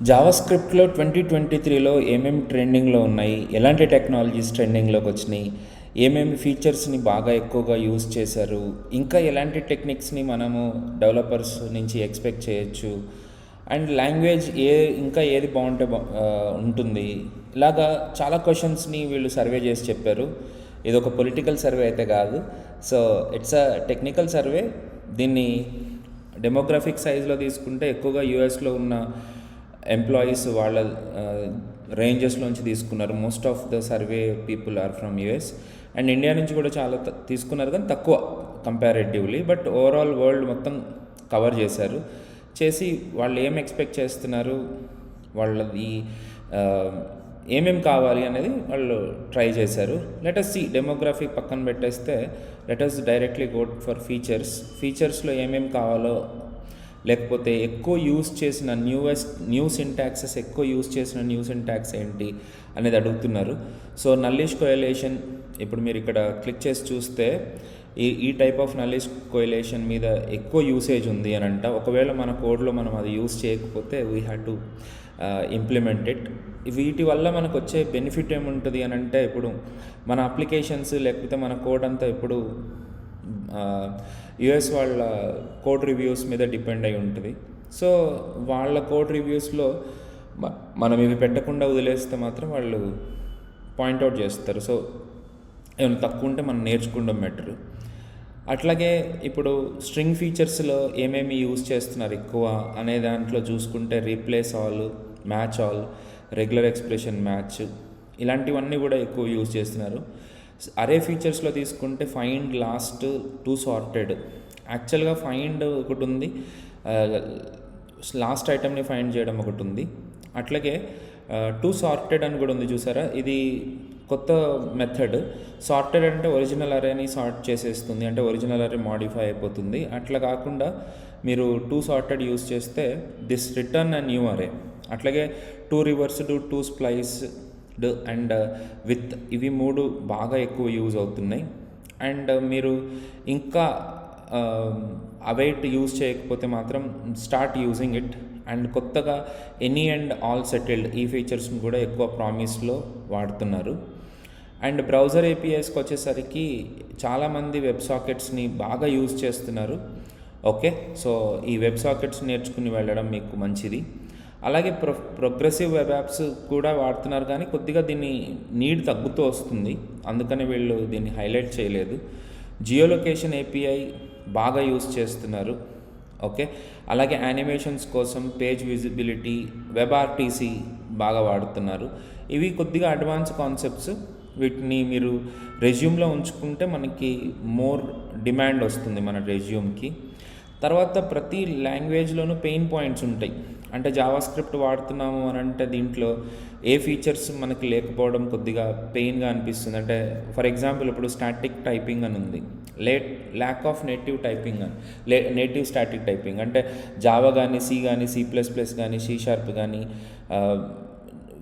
జావాస్క్రిప్ట్లో 2023లో ఏమేమి ట్రెండింగ్లో ఉన్నాయి, ఎలాంటి టెక్నాలజీస్ ట్రెండింగ్లోకి వచ్చినాయి, ఏమేమి ఫీచర్స్ని బాగా ఎక్కువగా యూజ్ చేశారు, ఇంకా ఎలాంటి టెక్నిక్స్ని మనము డెవలపర్స్ నుంచి ఎక్స్పెక్ట్ చేయొచ్చు, అండ్ లాంగ్వేజ్ ఇంకా ఏది బాగుంటే ఉంటుంది, ఇలాగా చాలా క్వశ్చన్స్ని వీళ్ళు సర్వే చేసి చెప్పారు. ఇది ఒక పొలిటికల్ సర్వే అయితే కాదు. So it's a technical survey. దీన్ని డెమోగ్రఫిక్ సైజ్లో తీసుకుంటే ఎక్కువగా యూఎస్లో ఉన్న ఎంప్లాయీస్ వాళ్ళ రేంజెస్లోంచి తీసుకున్నారు. Most of the survey people are from US, and India నుంచి కూడా చాలా తీసుకున్నారు, కానీ తక్కువ కంపారేటివ్లీ. బట్ ఓవరాల్ వరల్డ్ మొత్తం కవర్ చేసి వాళ్ళు ఏం ఎక్స్పెక్ట్ చేస్తున్నారు, వాళ్ళది ఏమేమి కావాలి అనేది వాళ్ళు ట్రై చేశారు. లెటస్ సి, డెమోగ్రఫీ పక్కన పెట్టేస్తే లెటస్ డైరెక్ట్లీ గో ఫర్ ఫీచర్స్లో ఏమేమి కావాలో, లేకపోతే ఎక్కువ యూస్ చేసిన న్యూ సింటాక్సెస్ ఏంటి అనేది అడుగుతున్నారు. సో నల్లిష్ కోయలేషన్, ఇప్పుడు మీరు ఇక్కడ క్లిక్ చేసి చూస్తే ఈ టైప్ ఆఫ్ నల్లిష్ కోయలేషన్ మీద ఎక్కువ యూసేజ్ ఉంది అని అంట. ఒకవేళ మన కోడ్లో మనం అది యూస్ చేయకపోతే we have to implement it. వీటి వల్ల మనకు వచ్చే బెనిఫిట్ ఏముంటుంది అని అంటే, ఇప్పుడు మన అప్లికేషన్స్ లేకపోతే మన కోడ్ అంతా ఇప్పుడు యుఎస్ వాళ్ళ కోడ్ రివ్యూస్ మీద డిపెండ్ అయి ఉంటుంది. సో వాళ్ళ కోడ్ రివ్యూస్లో మనం ఇవి పెట్టకుండా వదిలేస్తే మాత్రం వాళ్ళు పాయింట్అవుట్ చేస్తారు. సో ఏమైనా తక్కువ ఉంటే మనం నేర్చుకోవడం బెటర్. అట్లాగే ఇప్పుడు స్ట్రింగ్ ఫీచర్స్లో ఏమేమి యూజ్ చేస్తున్నారు ఎక్కువ అనే దాంట్లో చూసుకుంటే replace all, match all, regular expression match, ఇలాంటివన్నీ కూడా ఎక్కువ యూజ్ చేస్తున్నారు. అరే ఫీచర్స్లో తీసుకుంటే ఫైండ్, లాస్ట్, టు సార్టెడ్. యాక్చువల్గా ఫైండ్ ఒకటి ఉంది, లాస్ట్ ఐటమ్ని ఫైండ్ చేయడం ఒకటి ఉంది. అట్లాగే టు సార్టెడ్ అని కూడా ఉంది, చూసారా? ఇది కొత్త మెథడ్. సార్టెడ్ అంటే ఒరిజినల్ అరేని సార్ట్ చేసేస్తుంది, అంటే ఒరిజినల్ అరే మాడిఫై అయిపోతుంది. అట్లా కాకుండా మీరు టు సార్టెడ్ యూస్ చేస్తే this return a new array. అట్లాగే to reversed, to spliced and with, ఇవి మూడు బాగా ఎక్కువ యూజ్ అవుతున్నాయి. అండ్ మీరు ఇంకా అవైట్ యూజ్ చేయకపోతే మాత్రం స్టార్ట్ యూజింగ్ ఇట్. అండ్ కొత్తగా ఎనీ అండ్ ఆల్ సెటిల్డ్, ఈ ఫీచర్స్ని కూడా ఎక్కువ ప్రామిస్లో వాడుతున్నారు. అండ్ బ్రౌజర్ ఏపీఐస్కి వచ్చేసరికి చాలామంది వెబ్ సాకెట్స్ని బాగా యూజ్ చేస్తున్నారు. ఓకే, సో ఈ వెబ్ సాకెట్స్ నేర్చుకుని వెళ్ళడం మీకు మంచిది. అలాగే ప్రోగ్రెసివ్ వెబ్ యాప్స్ కూడా వాడుతున్నారు, కానీ కొద్దిగా దీన్ని నీడ్ తగ్గుతూ వస్తుంది, అందుకని వీళ్ళు దీన్ని హైలైట్ చేయలేదు. జియోలొకేషన్ ఏపీఐ బాగా యూజ్ చేస్తున్నారు. ఓకే, అలాగే యానిమేషన్స్ కోసం పేజ్ విజిబిలిటీ, వెబ్ ఆర్టీసీ బాగా వాడుతున్నారు. ఇవి కొద్దిగా అడ్వాన్స్ కాన్సెప్ట్స్. వీటిని మీరు రెజ్యూమ్లో ఉంచుకుంటే మనకి మోర్ డిమాండ్ వస్తుంది మన రెజ్యూమ్కి. తర్వాత ప్రతి లాంగ్వేజ్లోనూ పెయిన్ పాయింట్స్ ఉంటాయి. అంటే జావాస్క్రిప్ట్ వాడుతున్నాము అని అంటే దీంట్లో ఏ ఫీచర్స్ మనకి లేకపోవడం కొద్దిగా పెయిన్గా అనిపిస్తుంది. అంటే ఫర్ ఎగ్జాంపుల్ ఇప్పుడు స్టాటిక్ టైపింగ్ అని ఉంది, ల్యాక్ ఆఫ్ నేటివ్ టైపింగ్ అని, నేటివ్ స్టాటిక్ టైపింగ్ అంటే జావా కానీ, సి కానీ, C++ కానీ, C# కానీ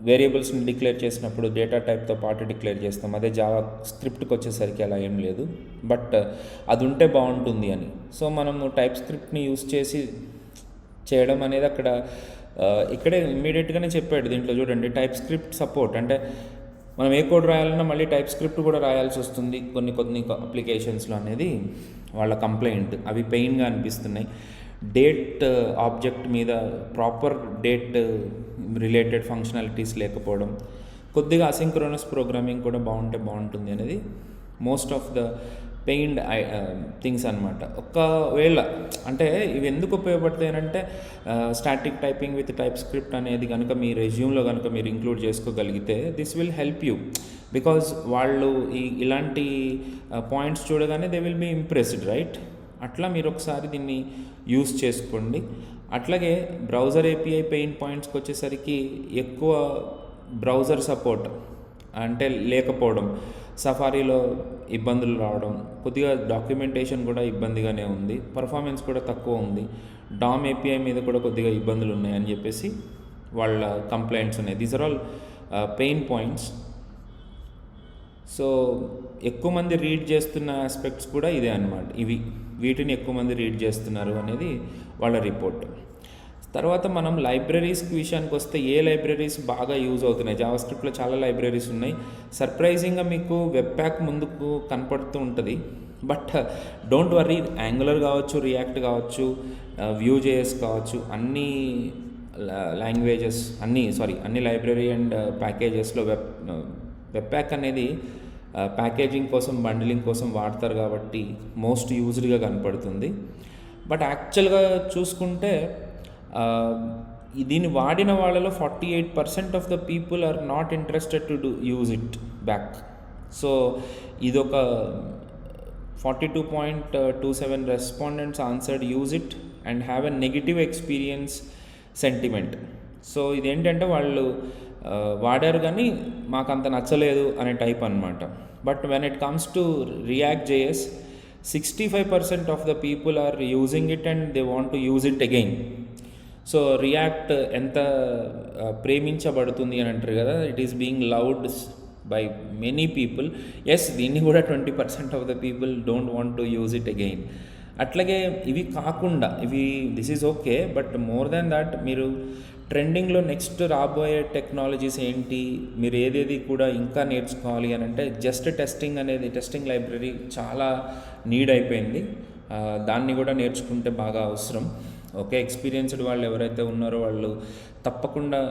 వేరియబుల్స్ని డిక్లేర్ చేసినప్పుడు డేటా టైప్తో పాటు డిక్లేర్ చేస్తాం. అదే జావా స్క్రిప్ట్కి వచ్చేసరికి అలా ఏం లేదు, బట్ అది ఉంటే బాగుంటుంది అని. సో మనము టైప్ స్క్రిప్ట్ని యూస్ చేసి చేయడం అనేది అక్కడ ఇక్కడే ఇమ్మీడియట్గానే చెప్పాడు. దీంట్లో చూడండి, టైప్ స్క్రిప్ట్ సపోర్ట్, అంటే మనం ఏ కోడ్ రాయాలన్నా మళ్ళీ టైప్ స్క్రిప్ట్ కూడా రాయాల్సి వస్తుంది కొన్ని అప్లికేషన్స్లో అనేది వాళ్ళ కంప్లైంట్. అవి పెయిన్గా అనిపిస్తున్నాయి. డేట్ ఆబ్జెక్ట్ మీద ప్రాపర్ డేట్ రిలేటెడ్ ఫంక్షనాలిటీస్ లేకపోవడం, కొద్దిగా అసింక్రోనస్ ప్రోగ్రామింగ్ కూడా బాగుంటుంది అనేది most of the pained things అనమాట. ఒకవేళ అంటే ఇవి ఎందుకు ఉపయోగపడతాయి అంటే, static typing with TypeScript అనేది కనుక మీ రెజ్యూమ్లో కనుక మీరు ఇంక్లూడ్ చేసుకోగలిగితే this will help you, because వాళ్ళు ఇలాంటి పాయింట్స్ చూడగానే they will be impressed, right? అట్లా మీరు ఒకసారి దీన్ని యూస్ చేసుకోండి. అట్లాగే బ్రౌజర్ ఏపీఐ పెయిన్ పాయింట్స్కి వచ్చేసరికి ఎక్కువ బ్రౌజర్ సపోర్ట్ అంటే లేకపోవడం, సఫారీలో ఇబ్బందులు రావడం, కొద్దిగా డాక్యుమెంటేషన్ కూడా ఇబ్బందిగానే ఉంది, పర్ఫార్మెన్స్ కూడా తక్కువ ఉంది, డామ్ ఏపీఐ మీద కూడా కొద్దిగా ఇబ్బందులు ఉన్నాయని చెప్పేసి వాళ్ళ కంప్లైంట్స్ ఉన్నాయి. These are all pain points. So ఎక్కువ మంది రీడ్ చేస్తున్న ఆస్పెక్ట్స్ కూడా ఇదే అన్నమాట. వీటిని ఎక్కువ మంది రీడ్ చేస్తున్నారు అనేది వాళ్ళ రిపోర్ట్. తర్వాత మనం లైబ్రరీస్కి విషయానికి వస్తే ఏ లైబ్రరీస్ బాగా యూజ్ అవుతున్నాయి. జావాస్క్రిప్ట్లో చాలా లైబ్రరీస్ ఉన్నాయి. సర్ప్రైజింగ్గా మీకు వెబ్ ప్యాక్ ముందుకు కనపడుతూ ఉంటుంది. బట్ డోంట్ వర్రీ, యాంగులర్ కావచ్చు, రియాక్ట్ కావచ్చు, Vue.js కావచ్చు, అన్ని లాంగ్వేజెస్ అన్ని లైబ్రరీ అండ్ ప్యాకేజెస్లో వెబ్ ప్యాక్ అనేది ప్యాకేజింగ్ కోసం, బండిలింగ్ కోసం వాడతారు కాబట్టి మోస్ట్ యూజ్డ్గా కనపడుతుంది. బట్ యాక్చువల్గా చూసుకుంటే దీన్ని వాడిన వాళ్ళలో 48% of the people are not interested to use it back. So ఇదొక 42.27 respondents answered use it and have a negative experience sentiment. So ఇదేంటంటే వాళ్ళు వాడారు కానీ మాకు అంత నచ్చలేదు అనే టైప్ అనమాట. But when it comes to React.js, 65% of the people are using it and they want to use it again. So React ఎంత ప్రేమించబడుతుంది అని అంటారు కదా, it is being loved by many people. Yes, దీన్ని కూడా 20% of the people don't want to use it again. అట్లాగే ఇవి కాకుండా this is okay, but more than that మీరు ట్రెండింగ్లో నెక్స్ట్ రాబోయే టెక్నాలజీస్ ఏంటి, మీరు ఏదేది కూడా ఇంకా నేర్చుకోవాలి అని అంటే జస్ట్ టెస్టింగ్ లైబ్రరీ చాలా నీడ్ అయిపోయింది. దాన్ని కూడా నేర్చుకుంటే బాగా అవసరం. ఓకే, ఎక్స్పీరియన్స్డ్ వాళ్ళు ఎవరైతే ఉన్నారో వాళ్ళు తప్పకుండా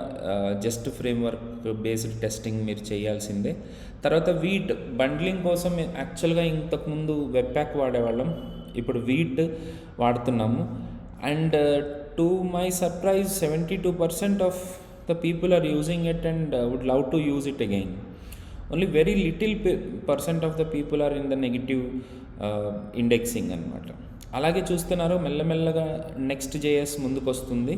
జస్ట్ ఫ్రేమ్వర్క్ బేస్డ్ టెస్టింగ్ మీరు చేయాల్సిందే. తర్వాత వీట్ బండ్లింగ్ కోసం యాక్చువల్గా ఇంతకుముందు వెబ్ ప్యాక్ వాడేవాళ్ళం, ఇప్పుడు వీట్ వాడుతున్నాము. And to my surprise 72% of the people are using it and would love to use it again. Only very little % of the people are in the negative indexing అనమాట. అలాగే చూస్తున్నారు మెల్లమెల్లగా Next.js ముందుకు వస్తుంది.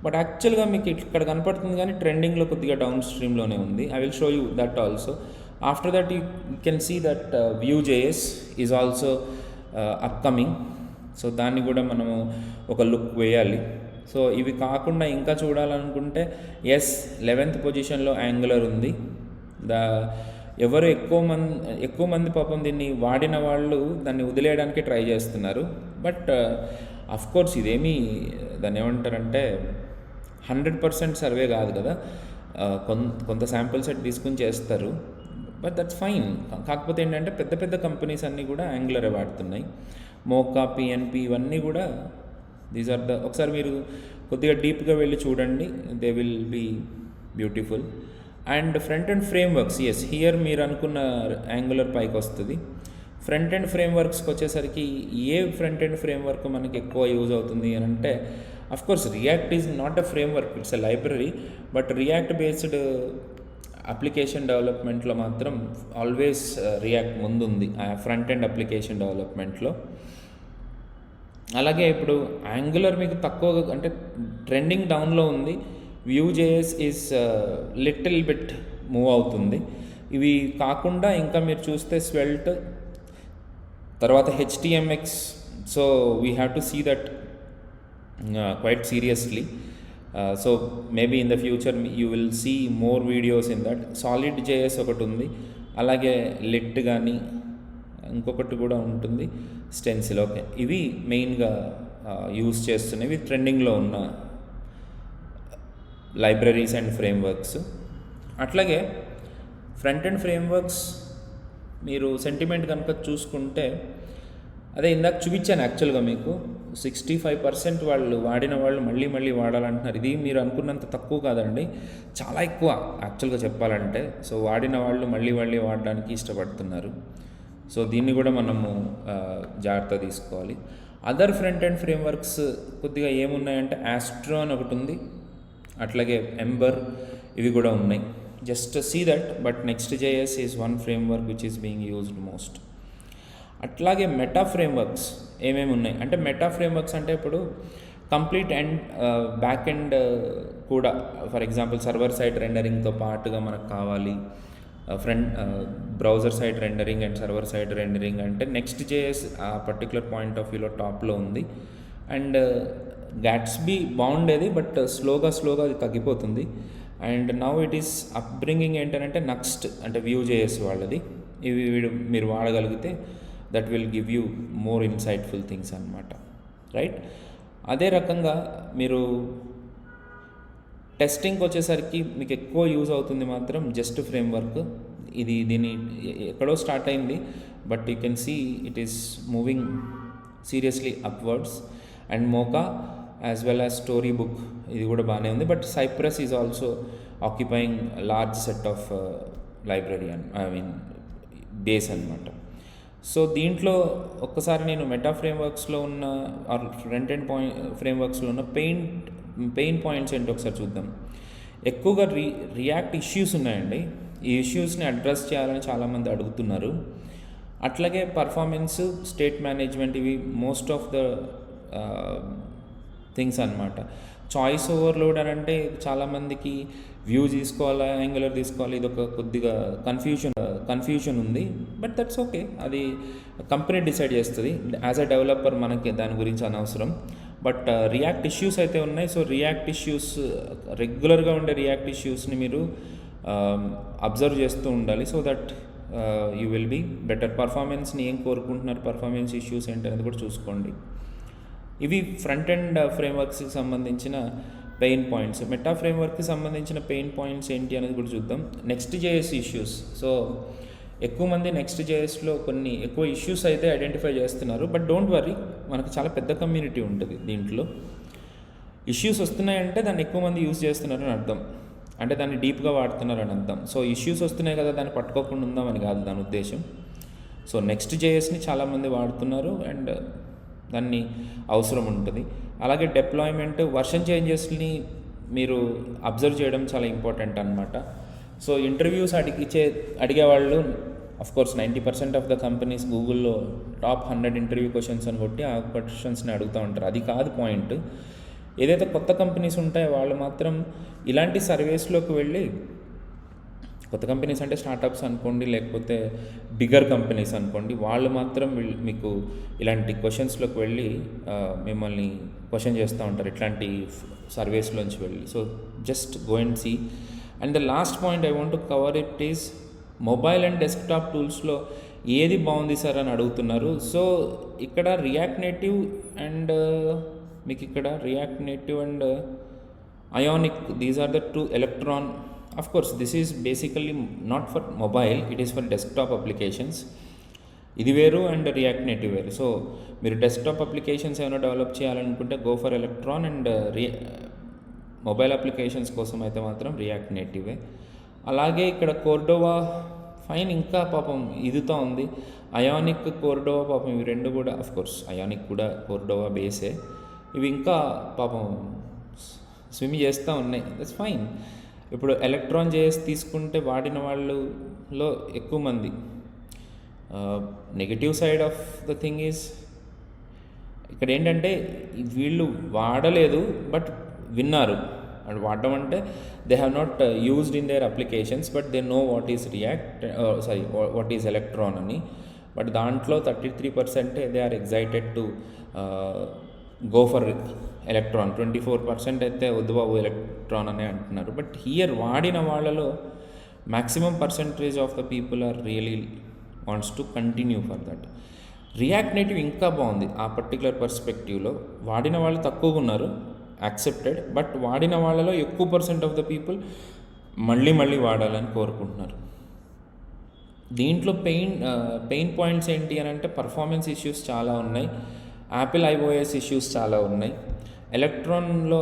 But యాక్చువల్గా మీకు ఇక్కడ కనపడుతుంది కానీ ట్రెండింగ్లో కొద్దిగా డౌన్ స్ట్రీమ్లోనే ఉంది. I will show you that also. After that you can see that Vue.js is also upcoming. So దాన్ని కూడా మనము ఒక లుక్ వేయాలి. సో ఇవి కాకుండా ఇంకా చూడాలనుకుంటే 11th పొజిషన్లో యాంగులర్ ఉంది. ఎవరు ఎక్కువ మంది పాపం దీన్ని వాడిన వాళ్ళు దాన్ని వదిలేయడానికి ట్రై చేస్తున్నారు. బట్ అఫ్కోర్స్ ఇదేమీ దాన్ని ఏమంటారంటే 100% సర్వే కాదు కదా, కొంత శాంపుల్ సెట్ తీసుకుని చేస్తారు. But that's fine. కాకపోతే ఏంటంటే పెద్ద పెద్ద కంపెనీస్ అన్నీ కూడా యాంగులరే వాడుతున్నాయి. మోకా, PNP ఇవన్నీ కూడా దీస్ ఆర్ ఒకసారి మీరు కొద్దిగా డీప్గా వెళ్ళి చూడండి, they will be beautiful. And front end frameworks, here మీరు అనుకున్న యాంగులర్ పైకి వస్తుంది. ఫ్రంట్ అండ్ ఫ్రేమ్వర్క్స్కి వచ్చేసరికి ఏ ఫ్రంట్ అండ్ ఫ్రేమ్వర్క్ మనకి ఎక్కువ యూజ్ అవుతుంది అని అంటే of course react is not a framework, it's a library. But react based application డెవలప్మెంట్లో మాత్రం ఆల్వేస్ రియాక్ట్ ముందుంది ఫ్రంట్ అండ్ అప్లికేషన్ డెవలప్మెంట్లో. అలాగే ఇప్పుడు యాంగులర్ మీకు తక్కువ అంటే ట్రెండింగ్ డౌన్లో ఉంది. Vue.js is little bit move అవుతుంది. ఇవి కాకుండా ఇంకా మీరు చూస్తే స్వెల్ట్, తర్వాత HTMX. So we have to see that quite seriously. So maybe in the future you will see more videos in that. Solid.js ఒకటి ఉంది, అలాగే లిట్ కానీ ఇంకొకటి కూడా ఉంటుంది, స్టెన్సిల్. ఓకే, ఇవి మెయిన్గా యూజ్ చేస్తున్నవి ట్రెండింగ్లో ఉన్న లైబ్రరీస్ అండ్ ఫ్రేమ్వర్క్స్. అట్లాగే ఫ్రంట్ అండ్ ఫ్రేమ్వర్క్స్ మీరు సెంటిమెంట్ కనుక చూసుకుంటే అదే ఇందాక చూపించాను యాక్చువల్గా మీకు 65% వాళ్ళు వాడిన వాళ్ళు మళ్ళీ వాడాలంటున్నారు. ఇది మీరు అనుకున్నంత తక్కువ కాదండి, చాలా ఎక్కువ యాక్చువల్గా చెప్పాలంటే. సో వాడిన వాళ్ళు మళ్ళీ వాడడానికి ఇష్టపడుతున్నారు. సో దీన్ని కూడా మనము జాగ్రత్త తీసుకోవాలి. అదర్ ఫ్రంట్ అండ్ ఫ్రేమ్వర్క్స్ కొద్దిగా ఏమున్నాయంటే ఆస్ట్రో అని ఒకటి ఉంది, అట్లాగే ఎంబర్, ఇవి కూడా ఉన్నాయి. Just see that. But Next.js is one framework which is being used most. అట్లాగే మెటా ఫ్రేమ్వర్క్స్ ఏమేమి ఉన్నాయి అంటే, మెటా ఫ్రేమ్వర్క్స్ అంటే ఇప్పుడు కంప్లీట్ అండ్ బ్యాక్ ఎండ్ కూడా, ఫర్ ఎగ్జాంపుల్ సర్వర్ సైడ్ రెండరింగ్తో పాటుగా మనకు కావాలి browser side rendering and server side rendering అంటే Next.js ఆ పర్టికులర్ పాయింట్ ఆఫ్ వ్యూలో టాప్లో ఉంది. అండ్ Gatsby బాగుండేది, బట్ స్లోగా అది తగ్గిపోతుంది. And now it is upbringing ఏంటంటే నెక్స్ట్ అంటే Vue.js వాళ్ళది. ఇవి మీరు వాడగలిగితే that will give you more insightful things అనమాట, రైట్? అదే రకంగా మీరు టెస్టింగ్కి వచ్చేసరికి మీకు ఎక్కువ యూజ్ అవుతుంది మాత్రం జస్ట్ ఫ్రేమ్వర్క్. దీని ఎక్కడో స్టార్ట్ అయింది, but you can see it is moving seriously upwards. And Mocha as well as Storybook ఇది కూడా బాగానే ఉంది. But Cypress is also occupying large set of library base అనమాట. సో దీంట్లో ఒక్కసారి నేను మెటా ఫ్రేమ్వర్క్స్లో ఉన్న ఆర్ ఫ్రంట్ ఎండ్ ఫ్రేమ్వర్క్స్లో ఉన్న పెయిన్ పాయింట్స్ ఏంటో ఒకసారి చూద్దాం. ఎక్కువగా రియాక్ట్ ఇష్యూస్ ఉన్నాయండి. ఈ ఇష్యూస్ని అడ్రస్ చేయాలని చాలామంది అడుగుతున్నారు. అట్లాగే పర్ఫార్మెన్స్, స్టేట్ మేనేజ్మెంట్, ఇవి మోస్ట్ ఆఫ్ ద థింగ్స్ అనమాట. చాయిస్ ఓవర్లోడ్ అని అంటే చాలామందికి వ్యూ తీసుకోవాలా, యాంగులర్ తీసుకోవాలి, ఇది ఒక కొద్దిగా కన్ఫ్యూషన్ ఉంది. బట్ దట్స్ ఓకే, అది కంపెనీ డిసైడ్ చేస్తుంది. యాజ్ అ డెవలపర్ మనకి దాని గురించి అనవసరం. బట్ రియాక్ట్ ఇష్యూస్ అయితే ఉన్నాయి. సో రియాక్ట్ ఇష్యూస్, రెగ్యులర్గా ఉండే రియాక్ట్ ఇష్యూస్ని మీరు అబ్జర్వ్ చేస్తూ ఉండాలి. So that you will be better. పర్ఫార్మెన్స్ని ఏం కోరుకుంటున్నారు, పర్ఫార్మెన్స్ ఇష్యూస్ ఏంటి అనేది కూడా చూసుకోండి. ఇవి ఫ్రంట్ ఎండ్ ఫ్రేమ్వర్క్స్కి సంబంధించిన పెయిన్ పాయింట్స్. మెటా ఫ్రేమ్వర్క్కి సంబంధించిన పెయిన్ పాయింట్స్ ఏంటి అనేది కూడా చూద్దాం. Next JS issues. సో ఎక్కువ మంది నెక్స్ట్ జేఎస్లో కొన్ని ఎక్కువ ఇష్యూస్ అయితే ఐడెంటిఫై చేస్తున్నారు. బట్ డోంట్ వరీ, మనకు చాలా పెద్ద కమ్యూనిటీ ఉంటుంది దీంట్లో. ఇష్యూస్ వస్తున్నాయంటే దాన్ని ఎక్కువ మంది యూజ్ చేస్తున్నారని అర్థం, అంటే దాన్ని డీప్గా వాడుతున్నారని అర్థం. సో ఇష్యూస్ వస్తున్నాయి కదా, దాన్ని పట్టుకోకుండా ఉందామని కాదు దాని ఉద్దేశం. సో నెక్స్ట్ జేఎస్ని చాలామంది వాడుతున్నారు అండ్ దాన్ని అవసరం ఉంటుంది. అలాగే డిప్లాయ్మెంట్, వర్షన్ చేంజెస్ని మీరు అబ్జర్వ్ చేయడం చాలా ఇంపార్టెంట్ అనమాట. సో ఇంటర్వ్యూస్ అడిగేవాళ్ళు అఫ్కోర్స్ 90% ఆఫ్ ద కంపెనీస్ గూగుల్లో టాప్ 100 ఇంటర్వ్యూ క్వశ్చన్స్ అని కొట్టి ఆ క్వశ్చన్స్ని అడుగుతూ ఉంటారు. అది కాదు పాయింట్. ఏదైతే కొత్త కంపెనీస్ ఉంటాయో వాళ్ళు మాత్రం ఇలాంటి సర్వేస్లోకి వెళ్ళి, కొత్త కంపెనీస్ అంటే స్టార్టప్స్ అనుకోండి, లేకపోతే బిగ్గర్ కంపెనీస్ అనుకోండి, వాళ్ళు మాత్రం మీకు ఇలాంటి క్వశ్చన్స్లోకి వెళ్ళి మిమ్మల్ని క్వశ్చన్ చేస్తూ ఉంటారు ఇట్లాంటి సర్వేస్లోంచి వెళ్ళి. So just go and see. And the last point I want to cover it is mobile and desktop టూల్స్లో ఏది బాగుంది సార్ అని అడుగుతున్నారు. సో ఇక్కడ React Native and Ionic, these are the two. Electron, of course this is basically not for mobile, it is for desktop applications. ఇది వేరు and react native వేరు. So మీరు డెస్క్టాప్ అప్లికేషన్స్ ఏమైనా డెవలప్ చేయాలనుకుంటే go for electron, and mobile applications కోసం అయితే మాత్రం react నేటివే. అలాగే ఇక్కడ కోర్డోవా ఫైన్, ఇంకా పాపం ఇదితో ఉంది. అయానిక్, కోర్డోవా పాపం ఇవి రెండు కూడా, అఫ్కోర్స్ అయానిక్ కూడా కోర్డోవా బేసే, ఇవి ఇంకా పాపం స్విమ్ చేస్తూ ఉన్నాయి. That's fine. ఇప్పుడు ఎలక్ట్రాన్ జేఎస్ తీసుకుంటే వాడిన వాళ్ళలో ఎక్కువ మంది, negative side of the thing is ఇక్కడ ఏంటంటే వీళ్ళు వాడలేదు బట్ విన్నారు. అండ్ వాడడం అంటే they have not used in their applications, but they know what is what is Electron అని. బట్ దాంట్లో 33% they are excited to go for Electron. 24% అయితే వద్దు బాబు ఎలక్ట్రాన్ అనే అంటున్నారు. బట్ హియర్ వాడిన వాళ్ళలో maximum percentage of the people are really wants to continue for that. React Native ఇంకా బాగుంది ఆ పర్టికులర్ పర్స్పెక్టివ్లో. వాడిన వాళ్ళు తక్కువగా ఉన్నారు, యాక్సెప్టెడ్, బట్ వాడిన వాళ్ళలో ఎక్కువ % ఆఫ్ ద పీపుల్ మళ్ళీ వాడాలని కోరుకుంటున్నారు. దీంట్లో పెయిన్ పాయింట్స్ ఏంటి అని అంటే పర్ఫార్మెన్స్ ఇష్యూస్ చాలా ఉన్నాయి, యాపిల్ iOS ఇష్యూస్ చాలా ఉన్నాయి, ఎలక్ట్రాన్లో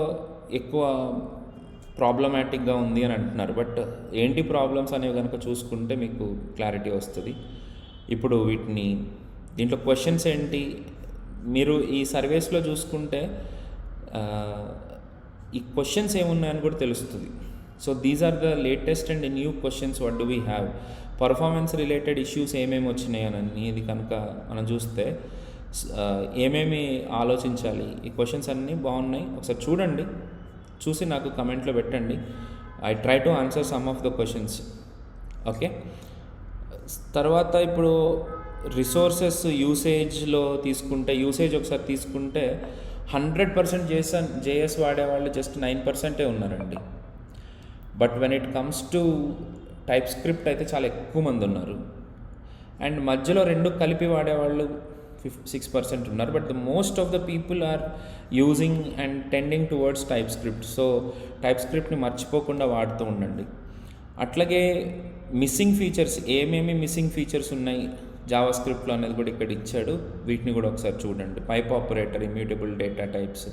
ఎక్కువ ప్రాబ్లమాటిక్గా ఉంది అని అంటున్నారు. బట్ ఏంటి ప్రాబ్లమ్స్ అనేవి కనుక చూసుకుంటే మీకు క్లారిటీ వస్తుంది. ఇప్పుడు దీంట్లో క్వశ్చన్స్ ఏంటి, మీరు ఈ సర్వేస్లో చూసుకుంటే ఈ క్వశ్చన్స్ ఏమున్నాయని కూడా తెలుస్తుంది. So these are the latest and new questions what do we have. Performance related issues ఏమేమి వచ్చినాయి అని ఇది కనుక మనం చూస్తే ఏమేమి ఆలోచించాలి, ఈ క్వశ్చన్స్ అన్నీ బాగున్నాయి. ఒకసారి చూడండి, చూసి నాకు కమెంట్లో పెట్టండి. I try to answer some of the questions. Okay, తర్వాత ఇప్పుడు రిసోర్సెస్ యూసేజ్లో తీసుకుంటే, ఒకసారి తీసుకుంటే 100% జేఎస్ వాడేవాళ్ళు జస్ట్ 9% ఉన్నారండి. But when it comes to TypeScript అయితే చాలా ఎక్కువ మంది ఉన్నారు. అండ్ మధ్యలో రెండు కలిపి వాడేవాళ్ళు 6% ఉన్నారు. But the most of the people are using and tending towards TypeScript. So టైప్ స్క్రిప్ట్ని మర్చిపోకుండా వాడుతూ ఉండండి. అట్లాగే మిస్సింగ్ ఫీచర్స్, ఏమేమి మిస్సింగ్ ఫీచర్స్ ఉన్నాయి జావా స్క్రిప్ట్లో అనేది కూడా ఇక్కడ ఇచ్చాడు. వీటిని కూడా ఒకసారి చూడండి. Pipe operator, immutable data types,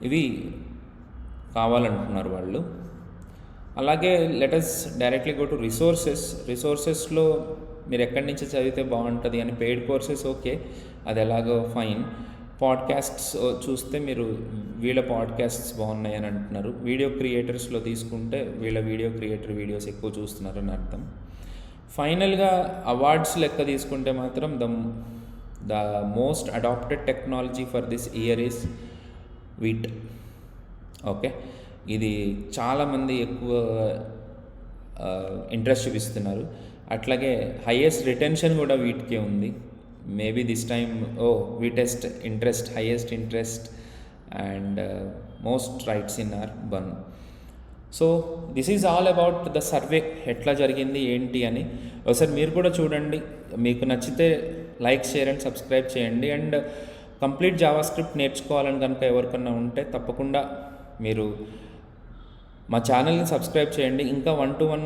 ఇవి కావాలంటున్నారు వాళ్ళు. అలాగే లెటస్ డైరెక్ట్లీ గో టు రిసోర్సెస్లో మీరు ఎక్కడి నుంచి చదివితే బాగుంటుంది అని పెయిడ్ కోర్సెస్ ఓకే, అది ఎలాగో ఫైన్. పాడ్కాస్ట్స్ చూస్తే మీరు వీళ్ళ పాడ్కాస్ట్స్ బాగున్నాయి అని అంటున్నారు. వీడియో క్రియేటర్స్లో తీసుకుంటే వీళ్ళ వీడియో క్రియేటర్ వీడియోస్ ఎక్కువ చూస్తున్నారని అర్థం. ఫైనల్గా అవార్డ్స్ లెక్క తీసుకుంటే మాత్రం the most adapted technology for this year is Vite. Okay, ఇది చాలామంది ఎక్కువ ఇంట్రెస్ట్ చూపిస్తున్నారు. అట్లాగే హైయెస్ట్ రిటెన్షన్ కూడా వీటికే ఉంది. Maybe this time Vitest interest, highest interest and most rights in or Bun. So this is all about the survey, ఎట్లా జరిగింది ఏంటి అని. ఒకసారి మీరు కూడా చూడండి. మీకు నచ్చితే లైక్, షేర్ అండ్ సబ్స్క్రైబ్ చేయండి. అండ్ కంప్లీట్ జావా స్క్రిప్ట్ నేర్చుకోవాలని కనుక ఎవరికన్నా ఉంటే తప్పకుండా మీరు మా ఛానల్ని సబ్స్క్రైబ్ చేయండి. ఇంకా 1-to-1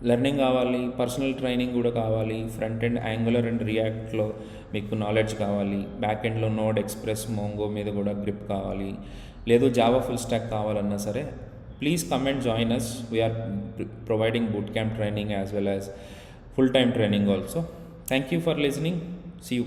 లెర్నింగ్ కావాలి, పర్సనల్ ట్రైనింగ్ కూడా కావాలి. ఫ్రంట్ ఎండ్ యాంగులర్ అండ్ రియాక్ట్లో మీకు నాలెడ్జ్ కావాలి. బ్యాక్ ఎండ్లో నోడ్, ఎక్స్ప్రెస్, మోంగో మీద కూడా గ్రిప్ కావాలి. లేదు జావా ఫుల్ స్టాక్ కావాలన్నా సరే, please come and join us. We're providing boot camp training as well as full-time training also. Thank you for listening. See you.